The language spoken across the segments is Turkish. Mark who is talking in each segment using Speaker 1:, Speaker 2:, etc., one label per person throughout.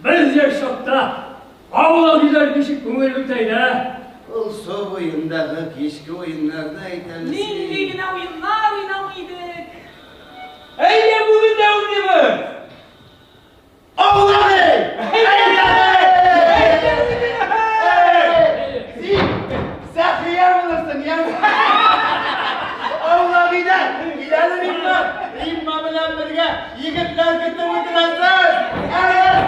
Speaker 1: Biz yaşapta avla güzel kişi kumulutaydı.
Speaker 2: Olsa boyundağı keşke oyunlarda aytanısı.
Speaker 3: Nindigine oyunlar oynamaydık.
Speaker 4: Eyle bugün de oynayalım.
Speaker 2: Avla bey! Sen hıyar bulursun ya. Avla bilen, ilanı İmma bilen birge, yigitler gitti oturasın. Evet,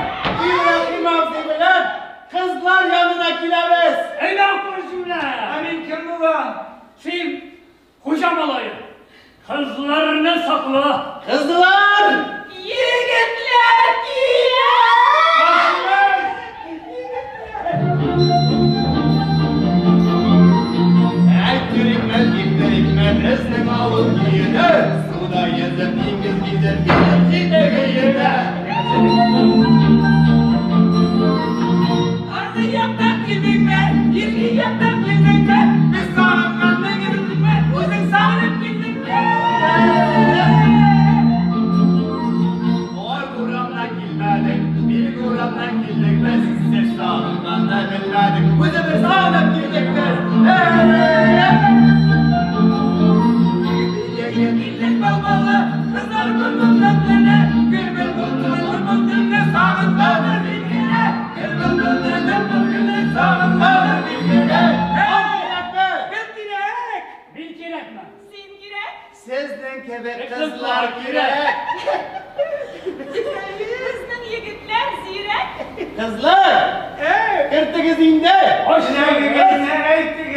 Speaker 2: İbrahim avzi bilen, kızlar yanına kilabes.
Speaker 1: Eyvah kurşunlar!
Speaker 4: Amin kim ulan?
Speaker 1: Sim, hocam olayım. Kızlarını sakla.
Speaker 2: Kızlar!
Speaker 3: Yigitler giyer.
Speaker 2: Ektirikmen, gittirikmen, resmen avul giyine. Suda yazıp, İngiliz gidip, gidip giyine.
Speaker 3: Ardı yaptan gildin be, yirmi yaptan gildin be. Biz sağlıklarına girdin be, uzun sağlık gildin be.
Speaker 2: Oy kuramdan gilmedik, bir kuramdan gildik biz. Siz sağlıktan da bilmedik, bizi bir sağlık girdik biz.
Speaker 3: Yigitlik balbalı, kızlar bülbüllerine, gülbül bülbüllerine sağlıklardır bilgine. Gülbül bülbüllerine sağlıklardır bilgine. Bilgirek,
Speaker 1: Bir gerek mi?
Speaker 3: zingirek,
Speaker 2: Sizden kebek kızlar girek.
Speaker 3: kızın yigitler zirek.
Speaker 2: Kızlar! Kırtık izinde!
Speaker 1: Hoş
Speaker 4: Ne
Speaker 1: geldiniz.
Speaker 4: ne ettik